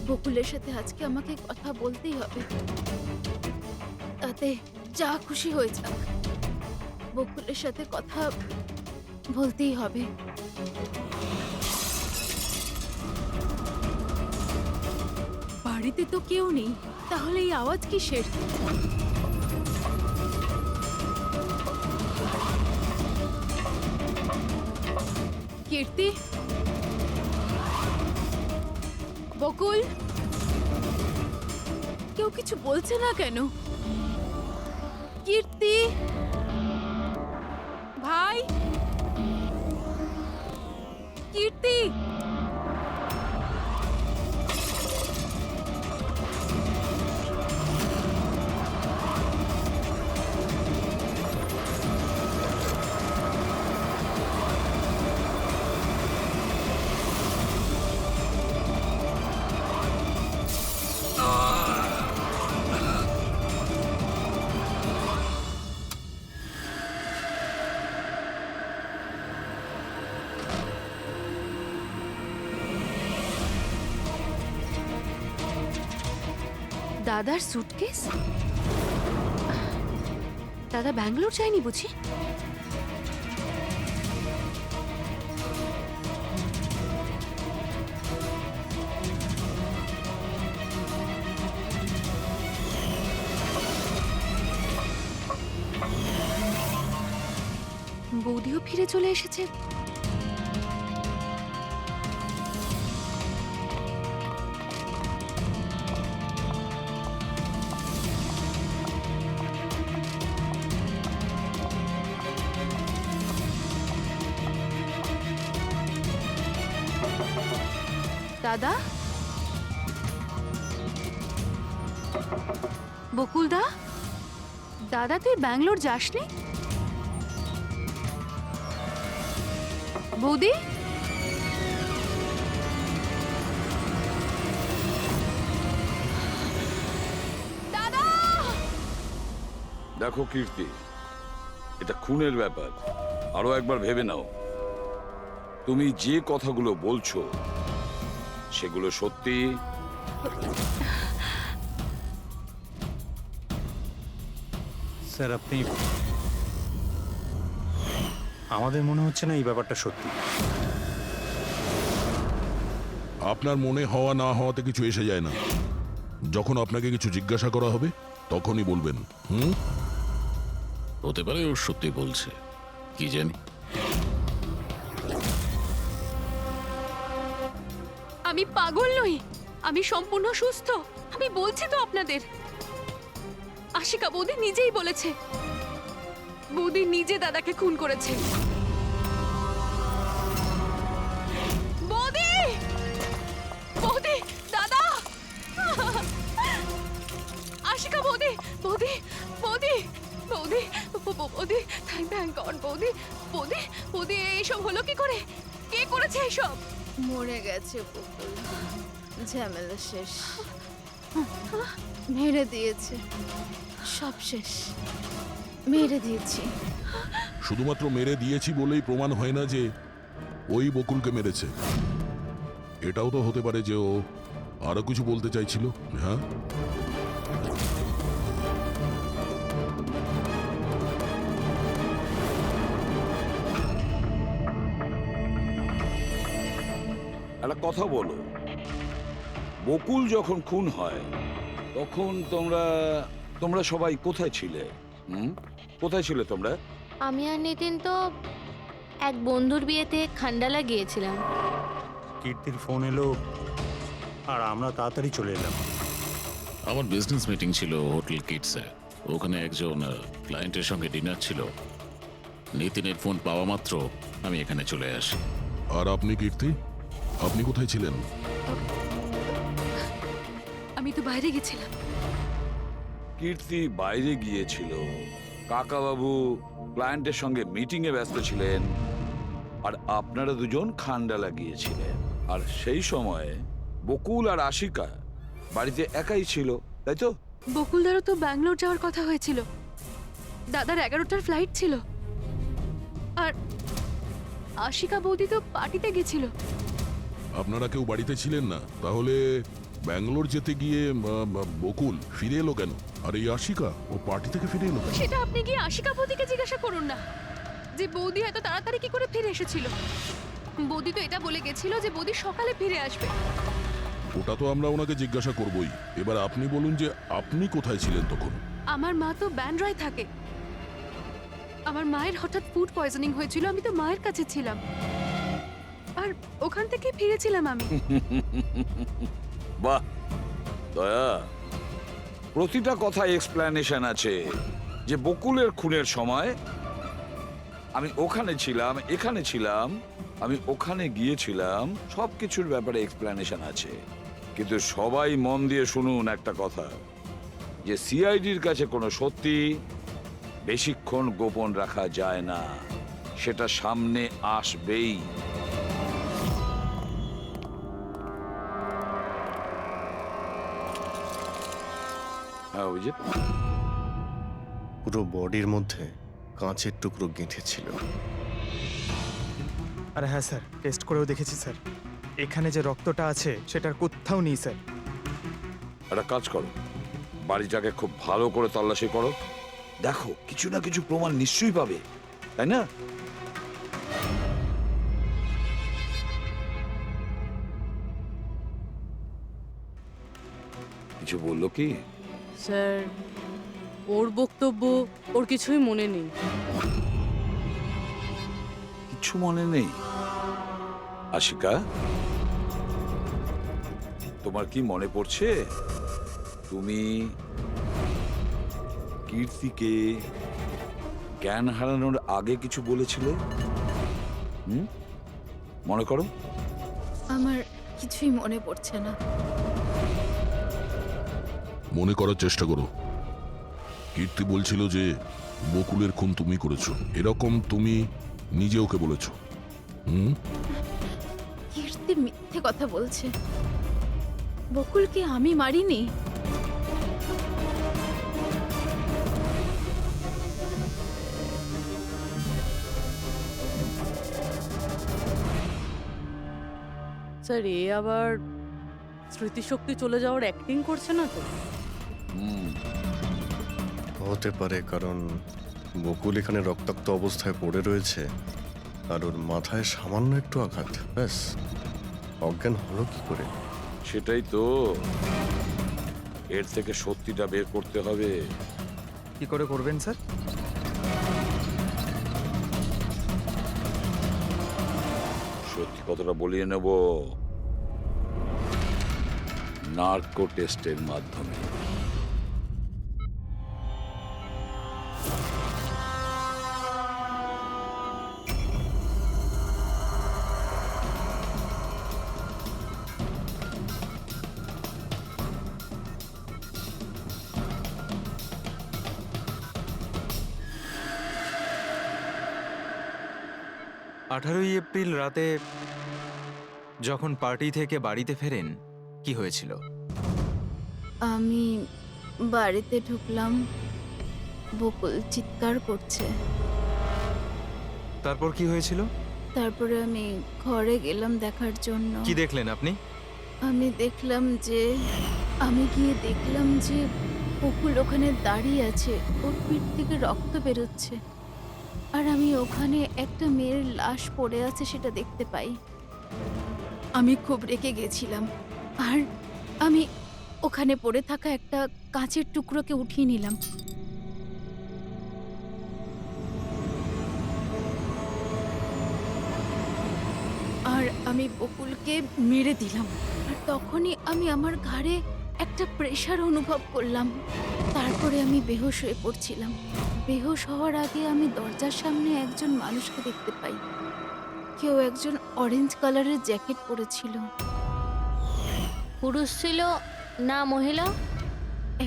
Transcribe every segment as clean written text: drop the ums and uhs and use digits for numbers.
বকুলের সাথে আজকে আমাকে কথা বলতেই হবে। তাতে যা খুশি হয়ে যাক, বকুলের সাথে কথা বলতেই হবে। বাড়িতে তো কেউ নেই, তাহলে এই আওয়াজ কিসের? কীর্তি, বকুল, কেউ কিছু বলছে না কেন? কীর্তি ভাই, কীর্তি, দাদার সুটকেস? দাদা ব্যাঙ্গালোর যায়নি বুঝি? বৌদিও ফিরে চলে এসেছে। দাদা, বকুলদা, দাদা তুই ব্যাঙ্গালোর যাসনি? বৌদি, দাদা! দেখো কীর্তি, এটা খুনের ব্যাপার। আরো একবার ভেবে নাও। তুমি যে কথাগুলো বলছো সেগুলো সত্যি? স্যার আপনি, আমাদের মনে হচ্ছে না এই ব্যাপারটা সত্যি। আপনার মনে হওয়া না হওয়াতে কিছু এসে যায় না। যখন আপনাকে কিছু জিজ্ঞাসা করা হবে তখনই বলবেন। হতে পারে ও সত্যি বলছে, কি জানি। আমি পাগল নই, আমি সম্পূর্ণ সুস্থ। আমি বলছি তো আপনাদের, আশিকা বৌদি নিজেই বলেছে, বৌদি নিজে দাদাকে খুন করেছে। বৌদি, বৌদি, দাদা, আশিকা বৌদি, বৌদি, বৌদি, বৌদি, বৌদি, থ্যাংক গড। বৌদি, বৌদি, বৌদি, এইসব হলো কি করে? কে করেছে এইসব? মরে গেছে বকুল, ঝামেলা শেষ। মেরে দিয়েছে, সব শেষ, মেরে দিয়েছি। শুধুমাত্র মেরে দিয়েছি বলেই প্রমাণ হয় না যে ওই বকুলকে মেরেছে। এটাও তো হতে পারে যে ও আরো কিছু বলতে চাইছিল। হ্যাঁ, একটা কথা বলো, বকুল যখন খুন হয় তখন তোমরা সবাই কোথায় ছিলে? কোথায় ছিলে তোমরা? আমি আর নিতিন তো এক বন্ধুর বিয়েতে খান্ডালা গিয়েছিলাম। কীর্তির ফোন এলো আর আমরা তাড়াতাড়ি চলে এলাম। আমার বিজনেস মিটিং ছিল হোটেল কিটসে। ওখানে একজন ক্লায়েন্টের সঙ্গে ডিনার ছিল। নিতিনের ফোন পাওয়া মাত্র আমি এখানে চলে আসি। আর আপনি কীর্তি, আপনি কোথায় ছিলেন? আমি তো বাইরে গেছিলাম। কীর্তি বাইরে গিয়েছিল, কাকাবাবু ক্লায়েন্টের সঙ্গে মিটিংয়ে ব্যস্ত ছিলেন, আর আপনারা দুজন খান্ডালা গিয়েছিলেন। আর সেই সময় বকুল আর আশিকা বাড়িতে একাই ছিল, তাই তো? বকুলদারও তো ব্যাঙ্গালোর যাওয়ার কথা হয়েছিল। দাদার 11টার ফ্লাইট ছিল। আর আশিকা বৌদি তো পার্টিতে গেছিল। আপনারা কেউ বাড়িতে ছিলেন না? তাহলে ব্যাঙ্গালোর যেতে গিয়ে বকুল ফিরে এলো কেন? আর এই আশিকা ও পার্টি থেকে ফিরে এলো কেন? সেটা আপনি গিয়ে আশিকা বৌদিকে জিজ্ঞাসা করুন না যে বৌদি এত তাড়াতাড়ি কি করে ফিরে এসেছিল। বৌদি তো এটা বলে গেছিল যে বৌদি সকালে ফিরে আসবে। ওটা তো আমরা ওনাকে জিজ্ঞাসা করবই। এবার আপনি বলুন যে আপনি কোথায় ছিলেন তখন? আমার মা তো ব্যান্ড্রায় থাকে। আমার মায়ের হঠাৎ ফুড পয়জনিং হয়েছিল, আমি তো মায়ের কাছে ছিলাম, আর ওখান থেকে ফিরেছিলাম আমি। বাহ দয়া, প্রতিটা কথায় এক্সপ্লেনেশন আছে। যে বকুলের খুনের সময় আমি ওখানে ছিলাম, এখানে ছিলাম, আমি ওখানে গিয়েছিলাম, সবকিছুর ব্যাপারে এক্সপ্লেনেশন আছে। কিন্তু সবাই মন দিয়ে শুনুন একটা কথা, যে সিআইডির কাছে কোনো সত্যি বেশিক্ষণ গোপন রাখা যায় না, সেটা সামনে আসবেই। হ্যাঁ অভিজিৎ, পুরো বডির মধ্যে কাঁচের টুকরো গেঁথে ছিল। আর হ্যাঁ স্যার, টেস্ট করেও দেখেছি স্যার, এখানে যে রক্তটা আছে সেটার কোথাও নেই স্যার। একটা কাজ করো, বাড়িটাকে খুব ভালো করে তল্লাশি করো, দেখো কিছু না কিছু প্রমাণ নিশ্চয়ই পাবে, তাই না? কিছু বললো কি? স্যার, ওর বক্তব্য ওর কিছুই মনে নেই। কিছু মনে নেই? আশিকা, তোমার কি মনে পড়ছে তুমি কীর্তিকে জ্ঞান হারানোর আগে কিছু বলেছিলে? মনে করো। আমার কিছুই মনে পড়ছে না। মনে করার চেষ্টা করো। কীর্তি বলছিল যে বকুলের খুন তুমি করেছো, এরকম তুমি নিজে ওকে বলেছো। কীর্তি মিথ্যে কথা বলছে। বকুলকে আমি মারিনি। স্যার, এ আবার স্মৃতিশক্তি চলে যাওয়ার অ্যাক্টিং করছে না তো? হতে পারে, কারণ বকুল এখানে রক্তাক্ত অবস্থায় পড়ে রয়েছে আর ওর মাথায় সামান্য একটু আঘাত, ব্যাস অজ্ঞান হলো কি করে? সেটাই তো, এর থেকে সত্যিটা বের করতে হবে। কি করে করবেন স্যার? সত্যি কথাটা বলিয়ে নেব নার্কো টেস্টের মাধ্যমে। আঠারোই এপ্রিল রাতে যখন পার্টি থেকে বাড়িতে ফেরেন, কি হয়েছিল? আমি বাড়িতে ঢুকলাম, বকুল চিৎকার করছে। তারপর কি হয়েছিল? তারপরে আমি ঘরে গেলাম দেখার জন্য। কি দেখলেন আপনি? আমি গিয়ে দেখলাম যে বকুল ওখানে দাঁড়িয়ে আছে, ওর পিঠ থেকে রক্ত বেরোচ্ছে, আর আমি ওখানে একটা মেয়ের লাশ পড়ে আছে সেটা দেখতে পাই। আমি খুব রেগে গেছিলাম, আর আমি ওখানে পড়ে থাকা একটা কাঁচের টুকরোকে উঠিয়ে নিলাম। আর আমি বকুলকে মেরে দিলাম। আর তখনই আমি আমার ঘাড়ে একটা প্রেশার অনুভব করলাম। তারপরে আমি বেহুশ হয়ে পড়ছিলাম। বেহুশ হওয়ার আগে আমি দরজার সামনে একজন মানুষকে দেখতে পাই। কেউ একজন অরেঞ্জ কালারের জ্যাকেট পরেছিল। পুরুষ ছিল না মহিলা?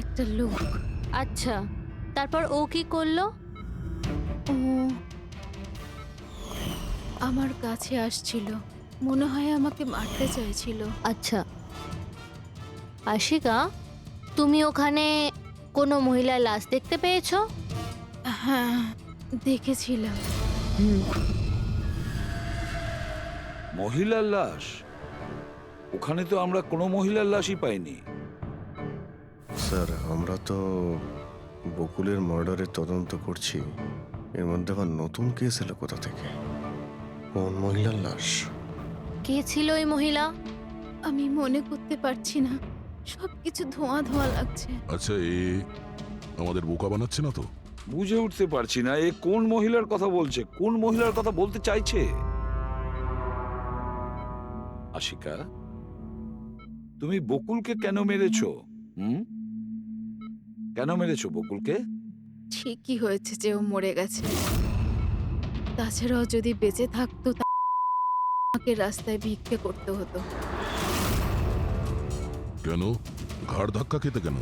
একটা লোক। আচ্ছা, তারপর ও কি করলো? ও আমার কাছে আসছিল, মনে হয় আমাকে মারতে চাইছিল। আচ্ছা আশিকা, তুমি ওখানে কোনো মহিলার লাশ দেখতে পেয়েছো? হ্যাঁ, দেখেছিলাম। মহিলার লাশ? ওখানে তো আমরা কোনো মহিলার লাশই পাইনি। স্যার আমরা তো বকুলের মার্ডারের তদন্ত করছি, এর মধ্যে আবার নতুন কেস এলো কোথা থেকে? কোন মহিলার লাশ? কে ছিল ওই মহিলা? আমি মনে করতে পারছি না, সবকিছু ধোঁয়া ধোঁয়া লাগছে। আচ্ছা, এ আমাদের বোকা বানাচ্ছে না তো? বুঝে উঠতে পারছি না এ কোন মহিলার কথা বলছে, কোন মহিলার কথা বলতে চাইছে। আশিকা, তুমি বকুলকে কেন মেরেছো? কেন মেরেছো বকুলকে? ঠিকই হয়েছে যে ও মরে গেছে। তাছাড়াও যদি বেঁচে থাকতো আমাকে রাস্তায় ভিক্ষে করতে হতো। কেন? ঘাড় ধাক্কা খেতে কেন?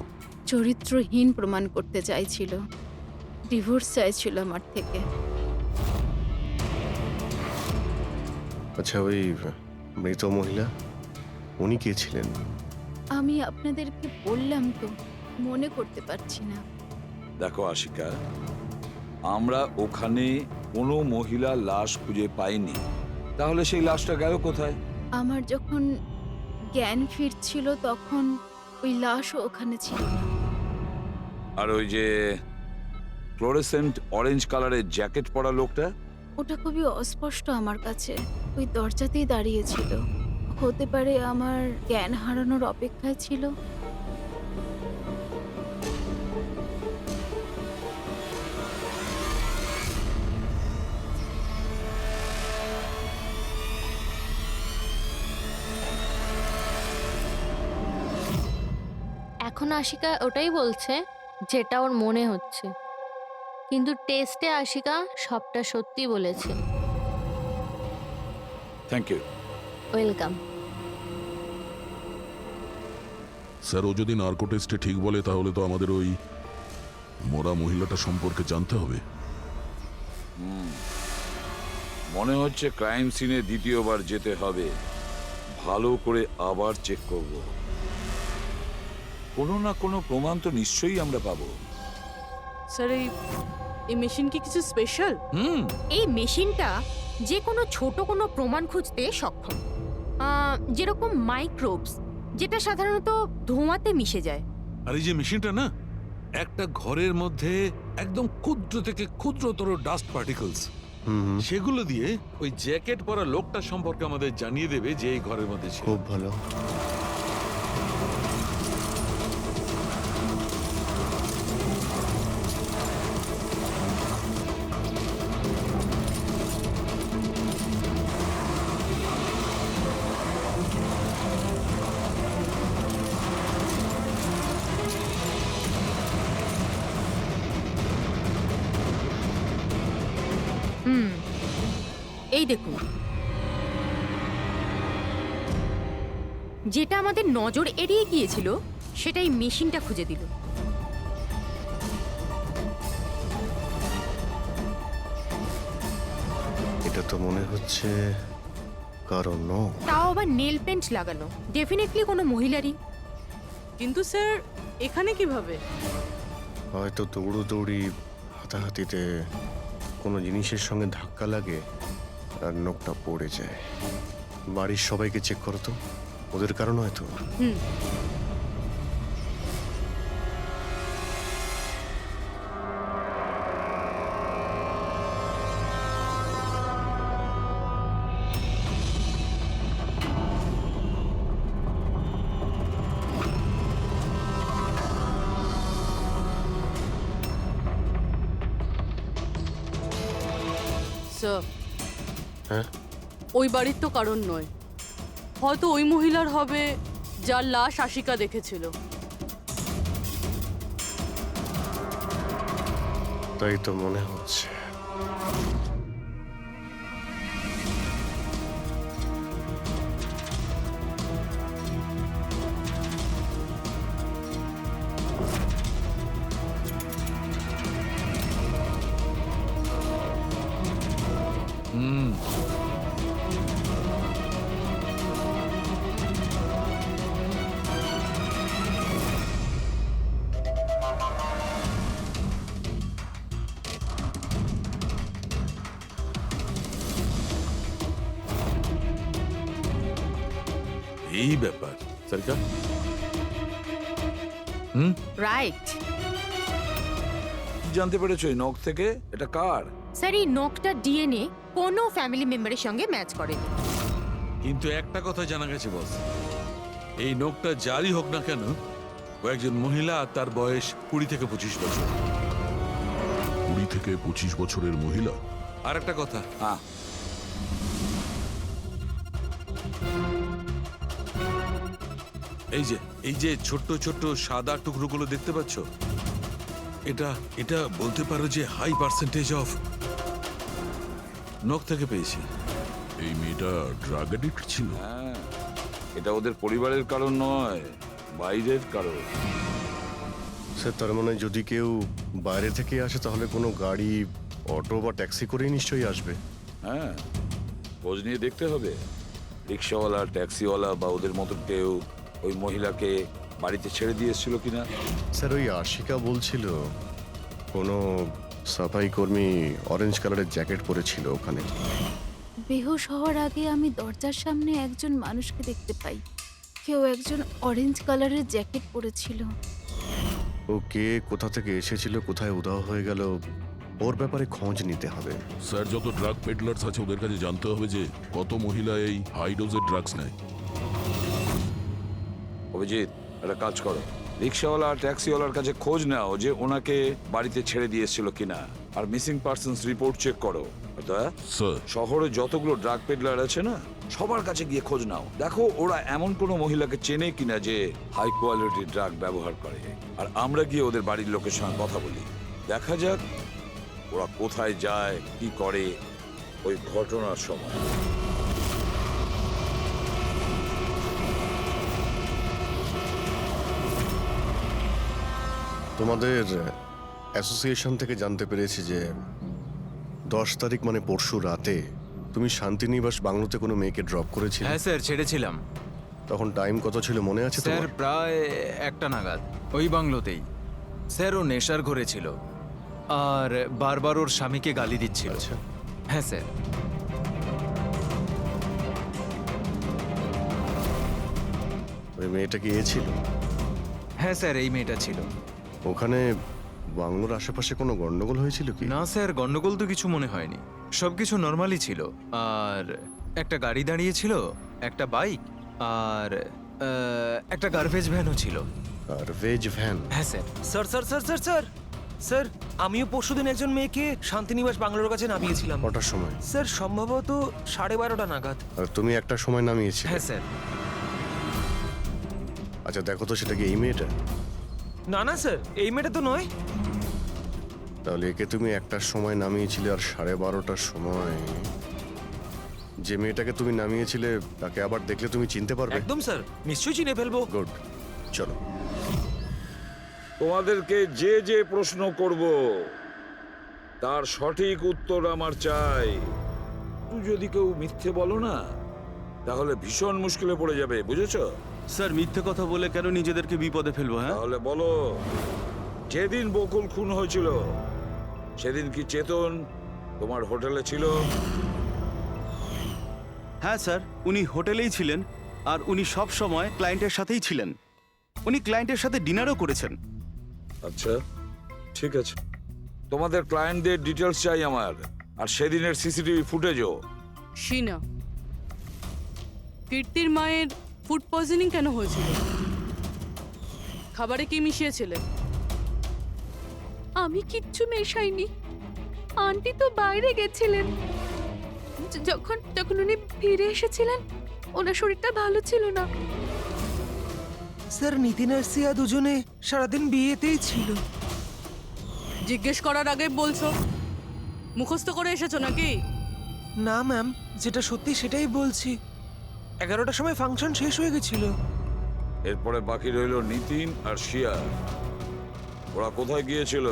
চরিত্রহীন প্রমাণ করতে চাইছিল, ডিভোর্স চাইছিল আমার থেকে। আচ্ছা, ওই মৃত মহিলা উনি কে ছিলেন? আমি আপনাদেরকে বললাম তো, মনে করতে পারছি না। দেখো আশিকা, আমরা ওখানে কোনো মহিলা লাশ খুঁজে পাইনি, তাহলে সেই লাশটা গেল কোথায়? আমার যখন জ্ঞান ফিরছিল তখন ওই লাশও ওখানে ছিল না। আর ওই যে ফ্লোরেসেন্ট অরেঞ্জ কালারের জ্যাকেট পরা লোকটা? ওটা খুবই অস্পষ্ট আমার কাছে, ওই দরজাতেই দাঁড়িয়েছিল। হতে পারে আমার জ্ঞান হারানোর অপেক্ষায় ছিল। এখন আশিকা ওটাই বলছে যেটা ওর মনে হচ্ছে, কিন্তু টেস্টে আশিকা সবটা সত্যি বলেছে। Thank you. ওয়েলকাম। স্যার, ও যদি নার্কো টেস্টে ঠিক বলে তাহলে তো আমাদের ওই মরা মহিলাটা সম্পর্কে জানতে হবে। মনে হচ্ছে ক্রাইম সিনে দ্বিতীয়বার যেতে হবে, ভালো করে আবার চেক করব। কোনো না কোনো প্রমাণ তো নিশ্চয়ই আমরা পাবো। স্যার, এই মেশিন কি কিছু স্পেশাল? এই মেশিনটা যে কোনো ছোট কোনো প্রমাণ খুঁজতে সক্ষম, যেরকম মাইক্রোবস, যেটা সাধারণত ধোঁয়াতে মিশে যায়। আর এই যে মেশিনটা না, একটা ঘরের মধ্যে একদম ক্ষুদ্র থেকে ক্ষুদ্রতর ডাস্ট পার্টিকলস, সেগুলো দিয়ে ওই জ্যাকেট পরা লোকটা সম্পর্কে আমাদের জানিয়ে দেবে যে এই ঘরের মধ্যে ছিল। খুব ভালো। এই দেখুন, যেটা আমাদের নজর এড়িয়ে গিয়েছিল সেটাই মেশিনটা খুঁজে দিল। এটা তো মনে হচ্ছে কারণ নখ। তাও আবার নেল পেন্ট লাগানো, ডেফিনেটলি কোনো মহিলারই। কিন্তু স্যার এখানে কিভাবে? হয়তো দৌড়োদৌড়ি, হাতাহাতিতে কোনো জিনিসের সঙ্গে ধাক্কা লাগে আর নখটা পড়ে যায়। বাড়ির সবাইকে চেক করো তো, ওদের কারণ হয়তো। স্যার, হ্যাঁ, ওই বাড়ির তো কারণ নয়, হয়তো ওই মহিলার হবে যার লাশ আশিকা দেখেছিল। তাই তো মনে হচ্ছে। এই ব্যাপার সরকার। রাইট কি জানতে পেরেছো এই নখ থেকে? এটা কার? স্যার, এই নখটা ডিএনএ কোনো ফ্যামিলি মেম্বারের সঙ্গে ম্যাচ করেনি। কিন্তু একটা কথা জানা গেছে বস, এই নোকটা যারই হোক না কেন, ও একজন মহিলা আর তার বয়স 20 থেকে 25 বছর। 20 থেকে 25 বছরের মহিলা? আর একটা কথা, হ্যাঁ, এই যে ছোট্ট ছোট্ট সাদা টুকরোগুলো দেখতে পাচ্ছ, এটা বলতে পারো যে হাই পার্সেন্টেজ অফ নখ থেকে পেয়েছি। এই মেয়েটা ড্রাগ অ্যাডিক্ট ছিল? হ্যাঁ, এটা ওদের পরিবারের কারণ নয়, বাইরের কারণ। স্যার, তার মানে যদি কেউ বাইরে থেকে আসে তাহলে কোনো গাড়ি, অটো বা ট্যাক্সি করেই নিশ্চয়ই আসবে। হ্যাঁ, খোঁজ নিয়ে দেখতে হবে রিক্সাওয়ালা, ট্যাক্সিওয়ালা বা ওদের মতো কেউ ওই মহিলাকে বাড়িতে ছেড়ে দিয়ে এসেছিল কিনা। স্যার, ওই আশিকা বলছিল কোনো সাফাই কর্মী অরেঞ্জ কালারের জ্যাকেট পরেছিল ওখানে। বেহুশ হওয়ার আগে আমি দরজার সামনে একজন মানুষকে দেখতে পাই। কেউ একজন অরেঞ্জ কালারের জ্যাকেট পরেছিল। ও কে, কোথা থেকে এসেছিল, কোথায় উধাও হয়ে গেল, ওর ব্যাপারে খোঁজ নিতে হবে। স্যার, যত ড্রাগ পেডলার্স আছে ওদের কাছে জানতে হবে যে কত মহিলা এই হাই ডোজের ড্রাগস নেয়। অভিজিৎ, একটা কাজ করো, রিক্সাওয়ালা আর ট্যাক্সিওয়ালার কাছে খোঁজ নাও যে ওনাকে বাড়িতে ছেড়ে দিয়ে এসেছিল কিনা, আর মিসিং পার্সনস রিপোর্ট চেক করো। স্যার, শহরে যতগুলো ড্রাগ পেডলার আছে না, সবার কাছে গিয়ে খোঁজ নাও, দেখো ওরা এমন কোনো মহিলাকে চেনে কিনা যে হাই কোয়ালিটির ড্রাগ ব্যবহার করে। আর আমরা গিয়ে ওদের বাড়ির লোকের সঙ্গে কথা বলি, দেখা যাক ওরা কোথায় যায়, কি করে ওই ঘটনার সময়। তোমাদের অ্যাসোসিয়েশন থেকে জানতে পেরেছি যে 10 তারিখ মানে পরশু রাতে তুমি শান্তিনিবাস বাংলোতে কোনো মেয়েকে ড্রপ করেছিলে। হ্যাঁ স্যার, ছেড়েছিলাম। তখন টাইম কত ছিল মনে আছে স্যার, তোমার? প্রায় 1টা নাগাদ ওই বাংলোতেই। স্যার, ও নেশার ঘরে ছিল আর বারবার ওর স্বামীকে গালি দিচ্ছিল। আচ্ছা, হ্যাঁ স্যার। ওই মেয়েটা কি এ ছিল? হ্যাঁ স্যার, এই মেয়েটা ছিল। ওখানে বাংলোর আশেপাশে কোনো গন্ডগোল হয়েছিল কি? না স্যার, গন্ডগোল তো কিছু মনে হয়নি, সবকিছু নর্মালি ছিল। আর একটা গাড়ি দাঁড়িয়ে ছিল, একটা বাইক আর একটা গার্বেজ ভ্যানও ছিল। Garbage van? হ্যাঁ sir. Sir sir sir sir sir sir, আমিও পরশুদিন একজন মেয়েকে শান্তিনিবাস বাংলোর কাছে নামিয়েছিলাম। কটার সময়? স্যার, সম্ভবত 12:30 নাগাদ। আর তুমি একটা সময় নামিয়েছিলে? হ্যাঁ স্যার। আচ্ছা, দেখো তো সেটা কি এই মেয়েটা? না না স্যার, এই মেয়েটা তো নয়। তাহলে একে তুমি একটার সময় নামিয়েছিলে আর 12:30টার সময় যে মেয়েটাকে তুমি নামিয়েছিলে তাকে আবার দেখলে তুমি চিনতে পারবে? একদম স্যার, নিশ্চয়ই চিনে ফেলবো। গুড, চলো। তোমাদেরকে যে যে প্রশ্ন করব তার সঠিক উত্তর আমার চাই। তুই যদি কেউ মিথ্যে বলো না, তাহলে ভীষণ মুশকিলে পড়ে যাবে, বুঝেছো? স্যার, মিথ্যে কথা বলে কেন নিজেদেরকে বিপদে ফেলবো? হ্যাঁ, তাহলে বলো, যেদিন বকুল খুন হয়েছিল সেদিন কি চেতন তোমার হোটেলে ছিল? হ্যাঁ স্যার, উনি হোটেলেই ছিলেন আর উনি সব সময় ক্লায়েন্টের সাথেই ছিলেন। উনি ক্লায়েন্টের সাথে ডিনারও করেছেন। আচ্ছা, ঠিক আছে, তোমাদের ক্লায়েন্টদের ডিটেলস চাই আমার, আর সেদিনের সিসিটিভি ফুটেজও। শিনা, কীর্তির মায়ের ফুড পয়জনিং কেন হয়েছিল? খাবারে কি মিশিয়েছিলেন? আমি কিচ্ছু মেশাইনি, আন্টি তো বাইরে গেছিলেন। যখন যখন উনি ফিরে এসেছিলেন, ওনার শরীরটা ভালো ছিল না। স্যার, নিতিন আর সিয়া দুজনে সারাদিন বিয়েতেই ছিল। জিজ্ঞেস করার আগে বলছো, মুখস্থ করে এসেছো নাকি? না ম্যাম, যেটা সত্যি সেটাই বলছি। 11টার সময় ফাংশন শেষ হয়ে গেছিল। এরপরে বাকি রইল নিতিন আর শিয়া। ওরা কোথায় গিয়েছিল?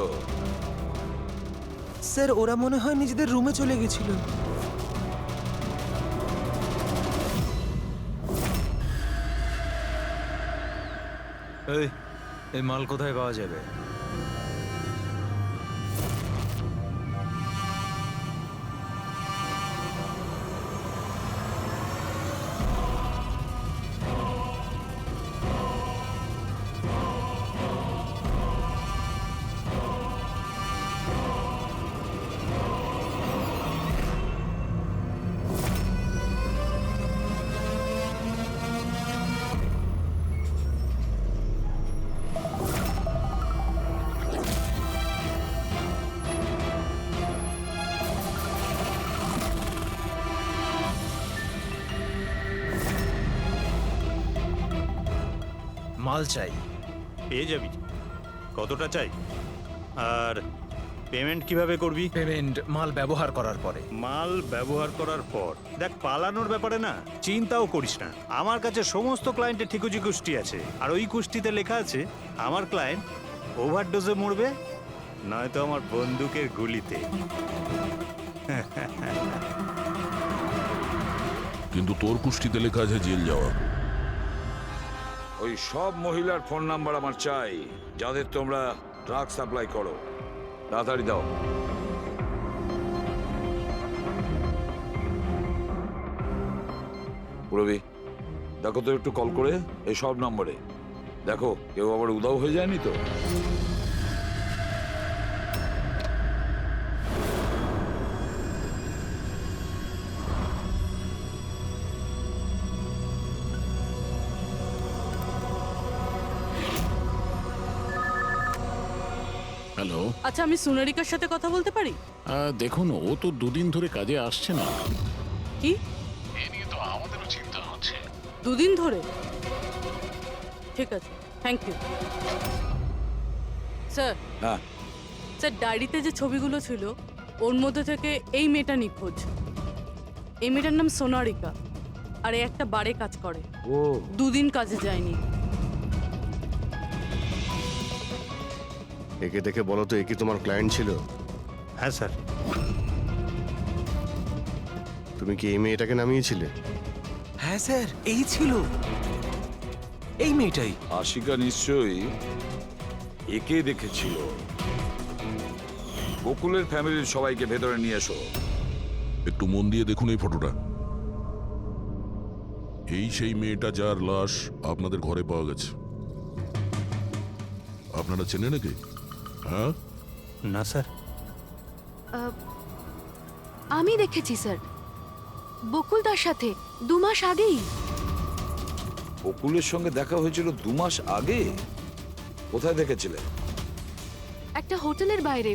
স্যার, ওরা মনে হয় নিজেদের রুমে চলে গেছিল। এই মাল কোথায় পাওয়া যাবে? মাল চাই। পেয়ে যাবি। কতটা চাই? আর পেমেন্ট কিভাবে করবি? পেমেন্ট মাল ব্যবহার করার পরে। মাল ব্যবহার করার পর দেখ, পালানোর ব্যাপারে না চিন্তাও করিস না। আমার কাছে সমস্ত ক্লায়েন্টের ঠিকুজি কুষ্টি আছে, আর ওই কুষ্টিতে লেখা আছে আমার ক্লায়েন্ট ওভারডোজে মরবে, নয়তো আমার বন্দুকের গুলিতে। কিন্তু তোর কুষ্টিতে লেখা আছে জেল যাওয়া। ওই সব মহিলার ফোন নাম্বার আমার চাই, যাদের তোমরা ড্রাগ সাপ্লাই করো। তাড়াতাড়ি দাও। পুরবি, দেখো তো একটু কল করে এই সব নম্বরে। দেখো কেউ আবার উধাও হয়ে যায়নি তো। হ্যালো, আচ্ছা, আমি সোনারিকার সাথে কথা বলতে পারি? দেখুন ও তো দুদিন ধরে কাজে আসছে না। কি? এ নিয়ে তো আমাদেরও চিন্তা হচ্ছে। দুদিন ধরে? ঠিক আছে, থ্যাংক ইউ স্যার। হ্যাঁ স্যার, ডায়েরিতে যে ছবিগুলো ছিল ওর মধ্যে থেকে এই মেয়েটা নিখোঁজ। এই মেয়েটার নাম সোনারিকা, আর এ একটা বারে কাজ করে। ও, দুদিন কাজে যায়নি। একে দেখে বলো তো, এ কি তোমার ক্লায়েন্ট ছিল? হ্যাঁ স্যার। তুমি কি এই মেয়েটাকে নামিয়েছিলে? হ্যাঁ স্যার, এই ছিল, এই মেয়েটাই। আশিকা নিশ্চয়ই একে দেখেছিল। বকুলের ফ্যামিলির সবাইকে ভেতরে নিয়ে এসো। একটু মন দিয়ে দেখুন এই ফটোটা। এই সেই মেয়েটা যার লাশ আপনাদের ঘরে পাওয়া গেছে। আপনারা চেনেন নাকি? হ্যাঁ না স্যার। আমি দেখেছি স্যার, বকুল তার সাথে 2 মাস আগেই। বকুলের সঙ্গে দেখা হয়েছিল 2 মাস আগে? কোথায় দেখেছিলে? একটা হোটেলের বাইরে।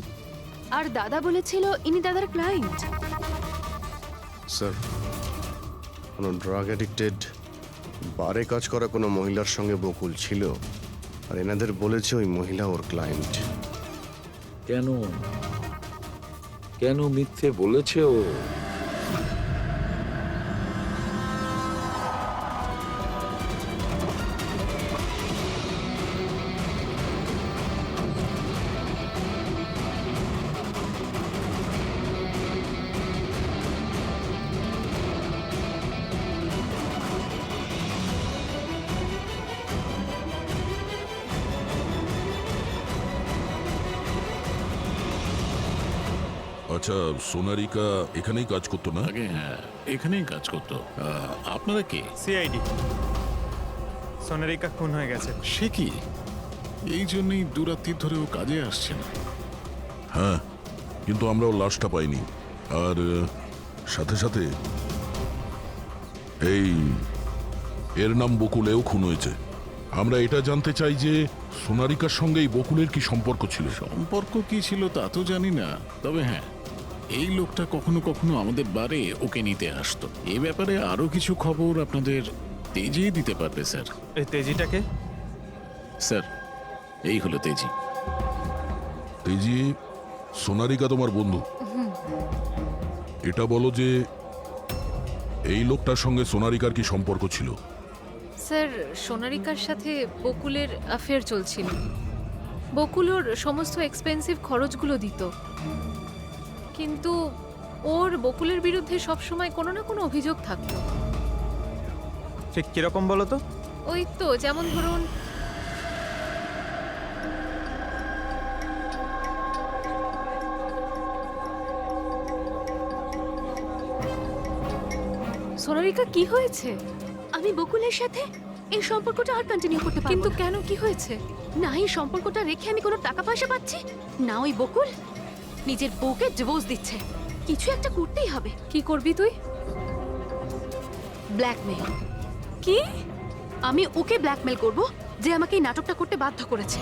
আর দাদা বলেছিল ইনি দাদার ক্লায়েন্ট। স্যার, কোনো ড্রাগ অ্যাডিক্টেড বারে কাজ করা কোনো মহিলার সঙ্গে বকুল ছিল, আর এনাদের বলেছে ওই মহিলা ওর ক্লায়েন্ট। কেন কেন মিথ্যে বলেছে ও? আচ্ছা, সোনারিকা এখানেই কাজ করতো না? আগে হ্যাঁ, এখানেই কাজ করতো। আপনারা কে? সিআইডি। সোনারিকা খুন হয়ে গেছে। সে কি? এই জন্যই দুরাত্রির ধরে ও কাজে আসছে না। হ্যাঁ, কিন্তু আমরাও লাশটা পাইনি। আর সাথে সাথে এই এর নাম বকুল, এও খুন হয়েছে। আমরা এটা জানতে চাই যে সোনারিকার সঙ্গে এই বকুলের কি সম্পর্ক ছিল? সম্পর্ক কি ছিল তা তো জানি না, তবে হ্যাঁ, এই লোকটা কখনো কখনো আমাদের বারে ওকে নিতে আসতো। এ ব্যাপারে আরো কিছু খবর আপনাদের তেজি দিতে পারবে স্যার। এই তেজিটাকে? স্যার, এই হলো তেজি। তেজি, সোনারিকা তোমার বন্ধু। এটা বলো যে এই লোকটার সঙ্গে সোনারিকার কি সম্পর্ক ছিল? স্যার, সোনারিকার সাথে বকুলের অ্যাফেয়ার চলছিল। বকুল ওর সমস্ত এক্সপেন্সিভ খরচগুলো দিত, কিন্তু ওর বকুলের বিরুদ্ধে সবসময় কোনো না কোনো অভিযোগ থাকতো। ঠিক কিরকম বলো তো? ওই তো, যেমন ধরুন সোনারিকা, কি হয়েছে? আমি বকুলের সাথে এই সম্পর্কটা আর কন্টিনিউ করতে পারবো। কিন্তু কেন, কি হয়েছে? না এই সম্পর্কটা রেখে আমি কোনো টাকা পয়সা পাচ্ছি না, ওই বকুল নিজের বউকে ডিভোর্স দিচ্ছে। কিছু একটা করতেই হবে। কি করবি তুই? ব্ল্যাকমেল। কি? আমি ওকে ব্ল্যাকমেল করব যে আমাকে এই নাটকটা করতে বাধ্য করেছে।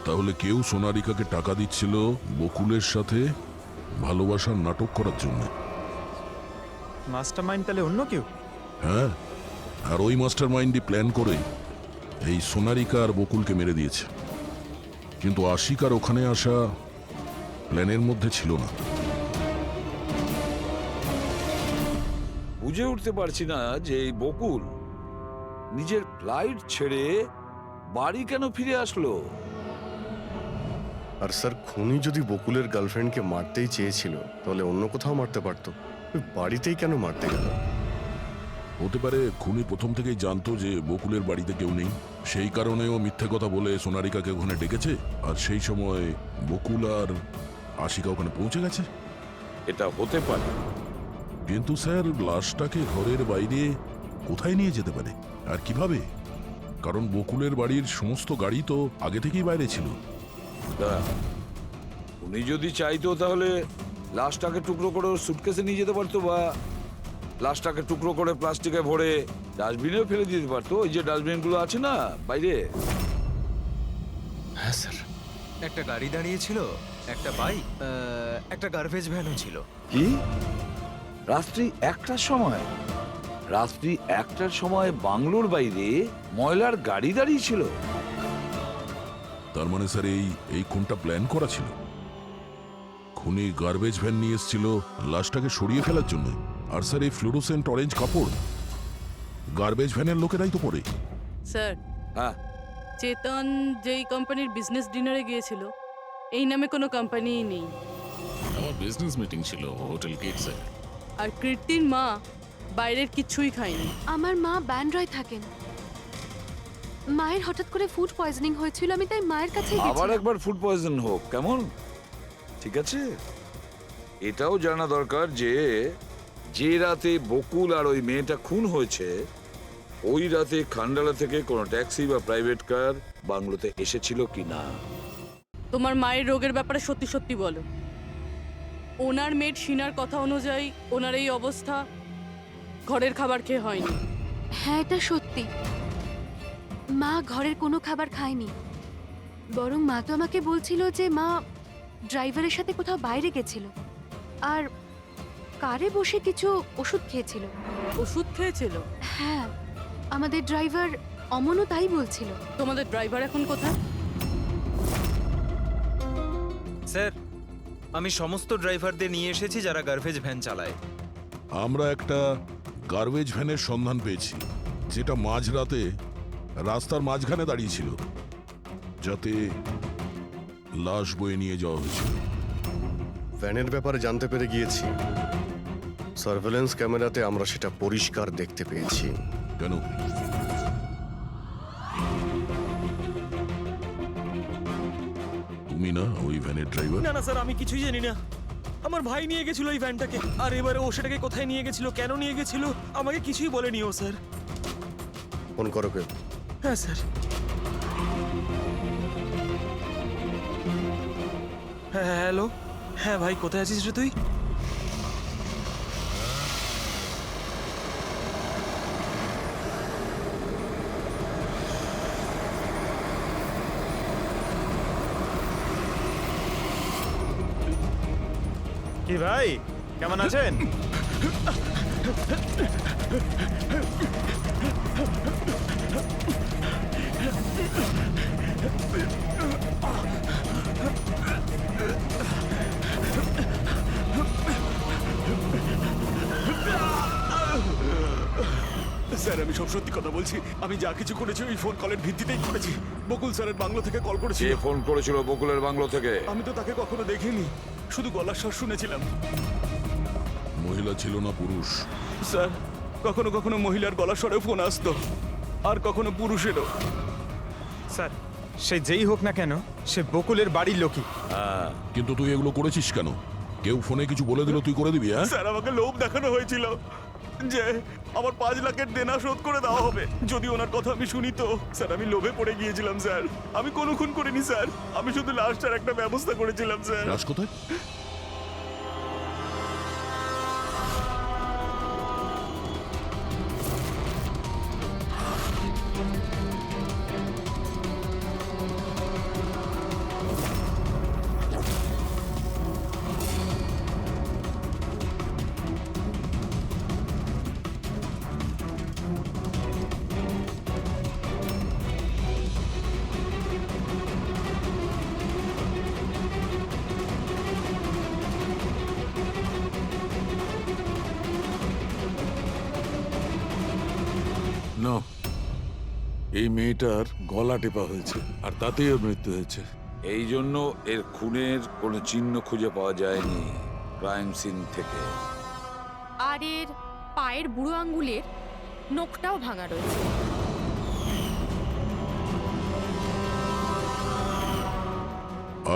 তাহলে কেউ সোনারিকাকে টাকা দিচ্ছিল বকুলের সাথে ভালোবাসার নাটক করার জন্য। মাস্টারমাইন্ড তাহলে অন্য কেউ? হ্যাঁ, আর ওই মাস্টার মাইন্ডই প্ল্যান করে এই সোনারিকা আর বকুলকে মেরে দিয়েছে। কিন্তু আশিকার ওখানে আসা প্ল্যানের মধ্যে ছিল না। বুঝে উঠতে পারছি না যে এই বকুল নিজের ফ্লাইট ছেড়ে বাড়ি কেন ফিরে আসলো। আর স্যার, খুনি যদি বকুলের গার্লফ্রেন্ডকে মারতেই চেয়েছিল তাহলে অন্য কোথাও মারতে পারতো, ওই বাড়িতেই কেন মারতে গেল? হতে পারে খুনি প্রথম থেকেই জানতো যে বকুলের বাড়িতে কেউ নেই, সেই কারণে ও মিথ্যে কথা বলে সোনারিকাকে ওখানে ডেকেছে, আর সেই সময় বকুল আর আশিকা ওখানে পৌঁছে গেছে। এটা হতে পারে, কিন্তু স্যার লাশটাকে ঘরের বাইরে কোথায় নিয়ে যেতে পারে আর কিভাবে? কারণ বকুলের বাড়ির সমস্ত গাড়ি তো আগে থেকেই বাইরে ছিল। উনি যদি চাইতো তাহলে লাশটাকে টুকরো করে সুটকেসে নিয়ে যেতে পারতো, বা লাশটাকে টুকরো করে প্লাস্টিকে ভরে ডাস্টবিনেও ফেলে দিতে পারতো। ওই যে ডাস্টবিনগুলো আছে না বাইরে। হ্যাঁ স্যার। একটা গাড়ি দাঁড়িয়েছিল, একটা বাইক, একটা গার্বেজ ভ্যানও ছিল। কি রাত্রি 1টার সময়? রাত্রি 1টার সময় বাংলোর বাইরে ময়লার গাড়ি দাঁড়িয়ে ছিল? তার মানে স্যার এই খুনটা প্ল্যান করা ছিল। খুনি গার্বেজ ভ্যান নিয়ে এসেছিল লাশটাকে সরিয়ে ফেলার জন্য। আর স্যার এই ফ্লুরোসেন্ট অরেঞ্জ কাপড় গার্বেজ ভ্যানের লোকেরাই তো পরে। স্যার, হ্যাঁ, চেতন যেই কোম্পানির বিজনেস ডিনারে গিয়েছিল এই নামে কোনো কোম্পানিই নেই। আমার বিজনেস মিটিং ছিল হোটেল গেটসে। আর কীর্তির মা বাইরের কিচ্ছুই খায়নি। আমার মা ব্যান্ড্রায় থাকেন। মায়ের হঠাৎ করে ফুড পয়জনিং হয়েছিল, আমি তাই মায়ের কাছে আবার একবার ফুড পয়জন হোক কেমন? ঠিক আছে, এটাও জানা দরকার যে যে রাতে বকুল আর ওই মেয়েটা খুন হয়েছে ওই রাতে খান্ডালা থেকে কোনো ট্যাক্সি বা প্রাইভেট কার বাংলোতে এসেছিল কিনা। তোমার মায়ের রোগের ব্যাপারে সত্যি সত্যি বলো। ওনার মেয়ের শিনার কথা অনুযায়ী ওনার এই অবস্থা ঘরের খাবার খেয়ে হয়নি। হ্যাঁ, এটা সত্যি। মা ঘরের কোনো খাবার খায়নি, বরং মা তো আমাকে বলছিল যে মা ড্রাইভারের সাথে কোথাও বাইরে গেছিল আর কারে বসে কিছু ওষুধ খেয়েছিল। ওষুধ খেয়েছিল? হ্যাঁ, আমাদের ড্রাইভার অমনও তাই বলছিল। তোমাদের ড্রাইভার এখন কোথায়? স্যার, আমি সমস্ত ড্রাইভারদের নিয়ে এসেছি যারা গার্বেজ ভ্যান চালায়। আমরা একটা গার্বেজ ভ্যানের সন্ধান পেয়েছি যেটা মাঝরাতে রাস্তার মাঝখানে দাঁড়িয়েছিল, যাতে লাশ বয়ে নিয়ে যাওয়া হয়েছিল। ভ্যানের ব্যাপারে জানতে পেরে গিয়েছি। সার্ভেলেন্স ক্যামেরাতে আমরা সেটা পরিষ্কার দেখতে পেয়েছি। কেন? তুমি না ওই ভ্যানের ড্রাইভার? না না স্যার, আমি কিছুই জানি না। আমার ভাই নিয়ে গেছিল এই ভ্যানটাকে, আর এবারে ও সেটাকে কোথায় নিয়ে গেছিল, কেন নিয়ে গেছিল আমাকে কিছুই বলেনি ও স্যার। ফোন করো কেউ? হ্যাঁ স্যার। হ্যাঁ হ্যালো, হ্যাঁ ভাই কোথায় আছিস রে তুই? কি ভাই কেমন আছেন? স্যার, আমি সব সত্যি কথা বলছি। আমি যা কিছু করেছি ওই ফোন কলের ভিত্তিতেই করেছি। বকুল স্যারের বাংলো থেকে কল করেছিল। কে ফোন করেছিল বকুলের বাংলো থেকে? আমি তো তাকে কখনো দেখিনি, শুধু গলার স্বর শুনেছিলাম। মহিলা ছিল না পুরুষ? স্যার, কখনো কখনো মহিলার গলার স্বরে ফোন আসতো, আর কখনো পুরুষেরও। স্যার, সে যেই হোক না কেন সে বকুলের বাড়ির লোকই। কিন্তু তুই এগুলো করেছিস কেন? কেউ ফোনে কিছু বলে দিল তুই করে দিবি? হ্যাঁ স্যার, আমাকে লোভ দেখানো হয়েছিল যে আমার 5 লাখের দেনা শোধ করে দেওয়া হবে যদি ওনার কথা আমি শুনি। তো স্যার, আমি লোভে পড়ে গিয়েছিলাম স্যার। আমি কোনো খুন করিনি স্যার, আমি শুধু লাশটার একটা ব্যবস্থা করেছিলাম স্যার। লাশ কোথায়? নো, এই মেয়েটার গলা টেপা হয়েছে আর তাতেই ওর মৃত্যু হয়েছে। এই জন্য এর খুনের কোনো চিহ্ন খুঁজে পাওয়া যায়নি ক্রাইম সিন থেকে। আর এর পায়ের বুড়ো আঙ্গুলের নখটাও ভাঙা রয়েছে।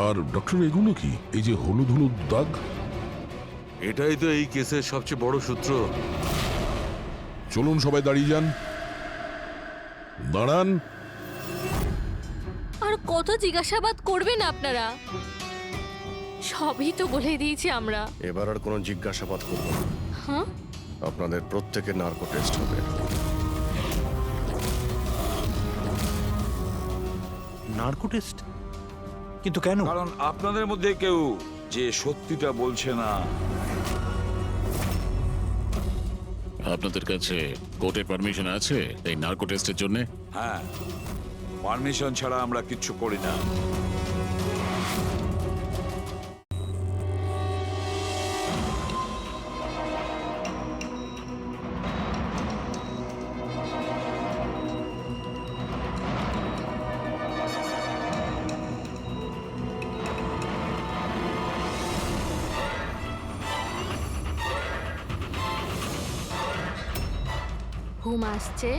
আর ডক্টর এগুলো কি? এই যে হলুদ হলুদ দাগ। এটাই তো এই কেসের সবচেয়ে বড় সূত্র। চলুন সবাই দাঁড়িয়ে যান। দাঁড়ান। আর কত জিজ্ঞাসাবাদ করবেন আপনারা? সবই তো বলে দিয়েছি আমরা। এবার আর কোনো জিজ্ঞাসাবাদ করবো না। হ্যাঁ, আপনাদের প্রত্যেকের নার্কো টেস্ট হবে। Narco test? কিন্তু কেন? কারণ আপনাদের মধ্যে কেউ যে সত্যিটা বলছে না। আপনাদের কাছে কোর্টের পারমিশন আছে এই নার্কো টেস্টের জন্য? হ্যাঁ, পারমিশন ছাড়া আমরা কিচ্ছু করি না। ঘুম আসছে?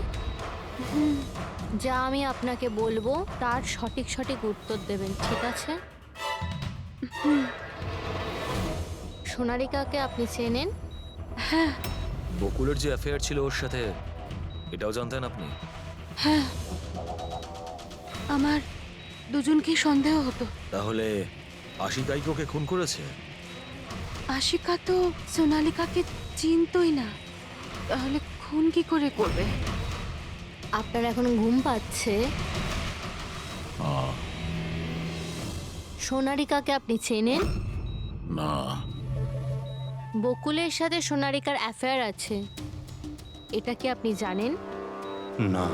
যা আমি আপনাকে বলবো তার সঠিক সঠিক উত্তর দেবেন, ঠিক আছে? সোনারিকাকে আপনি চেনেন? হ্যাঁ বকুলের যে অ্যাফেয়ার ছিল ওর সাথে, এটাও জানতেন আপনি? হ্যাঁ, আমার দুজনকেই সন্দেহ হতো। তাহলে আশিকাই কি ওকে খুন করেছে? আশিকা তো সোনালিকাকে চিনতই না, তাহলে খুন কি করে করবে? আপনার এখন ঘুম পাচ্ছে? সোনারিকাকে আপনি চেনেন? না। বকুলের সাথে সোনারিকার অ্যাফেয়ার আছে, এটা কি আপনি জানেন? না।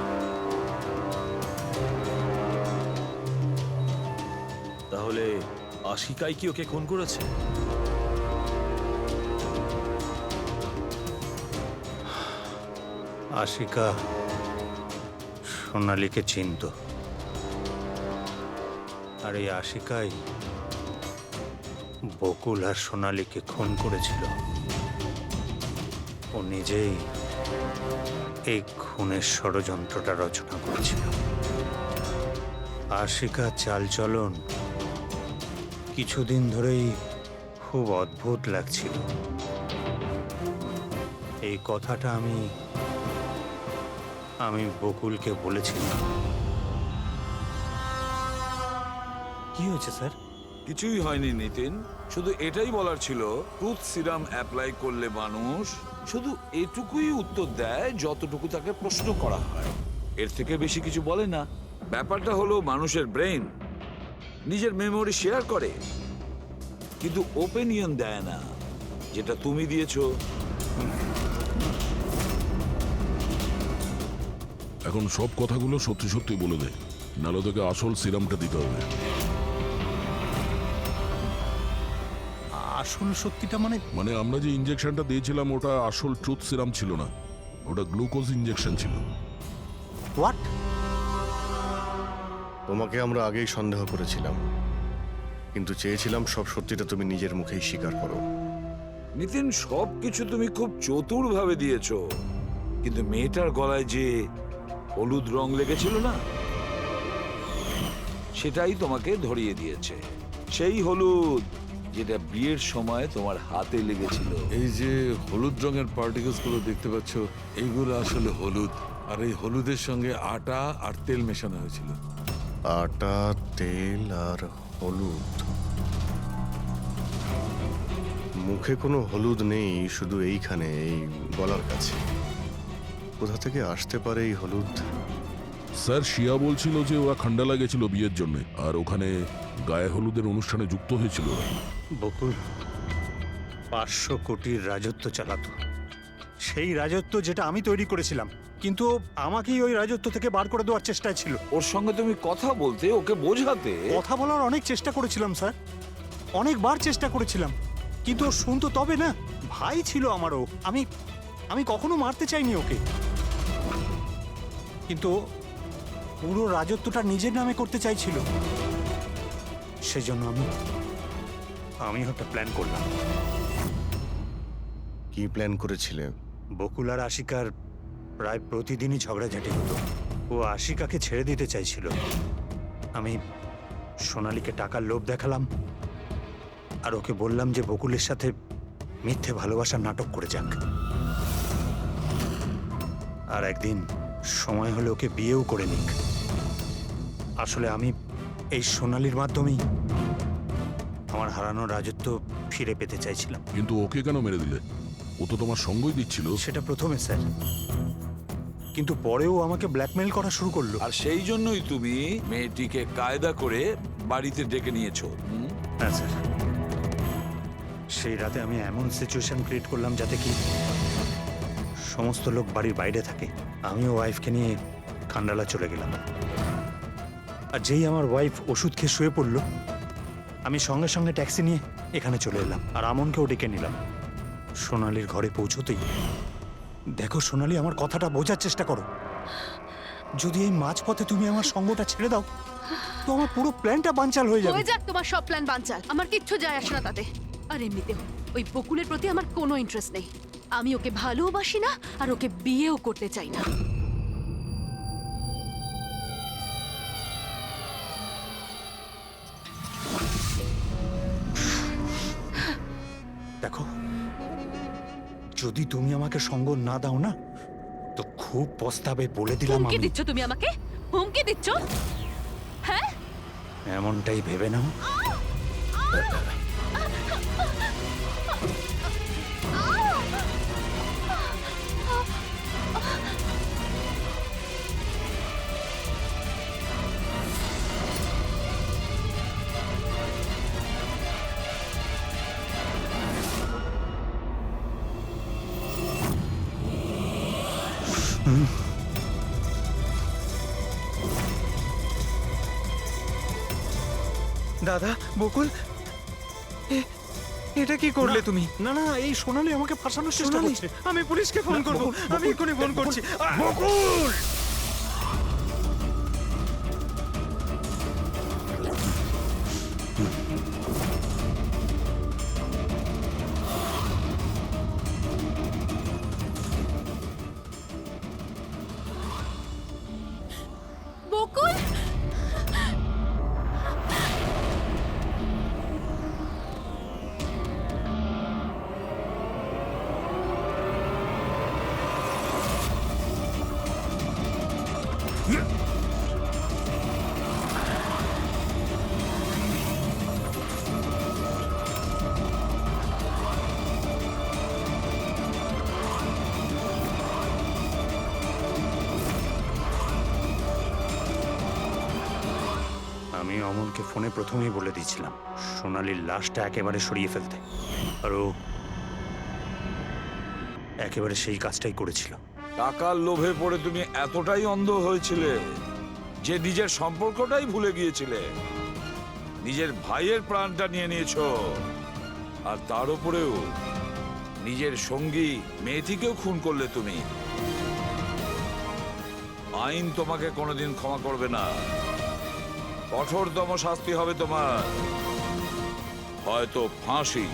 তাহলে আশিকাই কি ওকে খুন করেছে? আশিকা সোনালীকে চিনত, আর এই আশিকাই বকুল আর সোনালীকে খুন করেছিল। ও নিজেই এই খুনের ষড়যন্ত্রটা রচনা করেছিল। আশিকা চালচলন কিছুদিন ধরেই খুব অদ্ভুত লাগছিল। এই কথাটা আমি বকুলকে বলেছিলাম। কি হয়েছে স্যার? কিছুই হয়নি নিতিন, শুধু এটাই বলার ছিল টুথ সিরাম অ্যাপ্লাই করলে মানুষ শুধু এটুকুই উত্তর দেয় যতটুকু তাকে প্রশ্ন করা হয়, এর থেকে বেশি কিছু বলে না। ব্যাপারটা হলো মানুষের ব্রেন নিজের মেমোরি শেয়ার করে, কিন্তু ওপিনিয়ন দেয় না, যেটা তুমি দিয়েছো। এখন সব কথাগুলো সত্যি সত্যি বলে দে, নাহলে তোকে আসল সিরামটা দিতে হবে। আসল সত্যিটা মানে আমরা যে ইনজেকশনটা দিয়েছিলাম ওটা আসল ট্রুথ সিরাম ছিল না, ওটা গ্লুকোজ ইনজেকশন ছিল। হোয়াট? তোমাকে আমরা আগেই সন্দেহ করেছিলাম, কিন্তু চেয়েছিলাম সব সত্যিটা তুমি নিজের মুখেই স্বীকার করো। নিতিন, সবকিছু তুমি খুব চতুর ভাবে দিয়েছো, কিন্তু মেয়েটার গলায় যে হলুদ রং লেগেছিল না, সেটাই তোমাকে ধরিয়ে দিয়েছে। সেই হলুদ যেটা বিয়ের সময় তোমার হাতে লেগেছিল। এই যে হলুদ রঙের পার্টিকেলস গুলো দেখতে পাচ্ছ, এইগুলো আসলে হলুদ, আর এই হলুদের সঙ্গে আটা আর তেল মেশানো হয়েছিল। আটা, তেল আর হলুদ। মুখে কোনো হলুদ নেই, শুধু এইখানে, এই গলার কাছে। কোথা থেকে আসতে পারে এই হলুদ? স্যার, শিয়া বলছিল যে ওরা খান্ডালা গেছিল বিয়ের জন্য, আর ওখানে গায়ে হলুদের অনুষ্ঠানে যুক্ত হয়েছিল। বকুল 500 কোটির রাজত্ব চালাতো, সেই রাজত্ব যেটা আমি তৈরি করেছিলাম, কিন্তু আমাকেই ওই রাজত্ব থেকে বার করে দেওয়ার চেষ্টায় ছিল। ওর সঙ্গে তুমি কথা বলতে, ওকে বোঝাতে। কথা বলার অনেক চেষ্টা করেছিলাম স্যার, অনেকবার চেষ্টা করেছিলাম, কিন্তু ও শুনতো তবে না। ভাই ছিল আমারও, আমি কখনো মারতে চাইনি ওকে। কিন্তু পুরো রাজত্বটা নিজের নামে করতে চাইছিল। সেই জন্য আমি একটা প্ল্যান করলাম। কি প্ল্যান করেছিলে? বকুল আর আশিকার প্রায় প্রতিদিনই ঝগড়াঝাটি হতো। ও আশিকাকে ছেড়ে দিতে চাইছিল। আমি সোনালীকে টাকার লোভ দেখালাম আর ওকে বললাম যে বকুলের সাথে মিথ্যে ভালোবাসার নাটক করে যাক। আর একদিন সময় হলে ওকে বিয়েও করে নিক। আসলে আমি এই সোনালীর মাধ্যমেই আমার হারানো রাজত্ব ফিরে পেতে চাইছিলাম। কিন্তু ওকে কেন মেরে দিলে? ও তো তোমার সঙ্গই দিচ্ছিল। সেটা প্রথমে স্যার, কিন্তু পরেও আমাকে ব্ল্যাকমেইল করা শুরু করলো। আর সেই জন্যই তুমি মেয়েটিকে কায়দা করে বাড়িতে ডেকে নিয়েছো। হ্যাঁ স্যার, সেই রাতে আমি এমন সিচুয়েশন ক্রিয়েট করলাম যাতে কি সমস্ত লোক বাড়ির বাইরে থাকে। আমিও ওয়াইফকে নিয়ে খান্ডালা চলে গেলাম। আর যেই আমার ওয়াইফ ওষুধ খেয়ে শুয়ে পড়লো, আমি সঙ্গে সঙ্গে ট্যাক্সি নিয়ে এখানে চলে এলাম আর আমনকেও ডেকে নিলাম। সোনালীর ঘরে পৌঁছতেই দেখো সোনালী, আমার কথাটা বোঝার চেষ্টা করো। যদি এই মাঝপথে তুমি আমার সঙ্গটা ছেড়ে দাও তো আমার পুরো প্ল্যানটা বানচাল হয়ে যাবে। হয়ে যাক তোমার সব প্ল্যান বানচাল, আমার কিচ্ছু যায় আসে না তাতে। আর এমনিতেও ওই বকুলের প্রতি আমার কোনো ইন্টারেস্ট নেই। আমি ওকে ভালোবাসি না আর ওকে বিয়েও করতে চাই না। দেখো, যদি তুমি আমাকে সঙ্গ না দাও না তো খুব পস্তাবে, বলে দিলাম। হুমকি আমি দিচ্ছ তুমি আমাকে? হুমকি দিচ্ছ? হ্যাঁ, এমনটাই ভেবে নাও। দাদা, বকুল, এটা কি করলে তুমি? না না, এই সোনালী আমাকে ফাঁসানোর চেষ্টা সোনালী, করছে। আমি পুলিশকে ফোন করব। আমি এক্ষুনি ফোন করছি। বকুল! বকুল, আমি অমলকে ফোনে প্রথমেই বলে দিয়েছিলাম সোনালীর লাশটা একেবারে সরিয়ে ফেলতে, আর ও একেবারে সেই কাজটাই করেছিল। টাকার লোভে পড়ে তুমি এতটাই অন্ধ হয়েছিলে যে নিজের সম্পর্কটাই ভুলে গিয়েছিলে। নিজের ভাইয়ের প্রাণটা নিয়ে নিয়েছো, আর তার উপরেও নিজের সঙ্গী মেয়েটিকেও খুন করলে তুমি। আইন তোমাকে কোনোদিন ক্ষমা করবে না। কঠোরতম শাস্তি হবে তোমার, হয়তো ফাঁসি।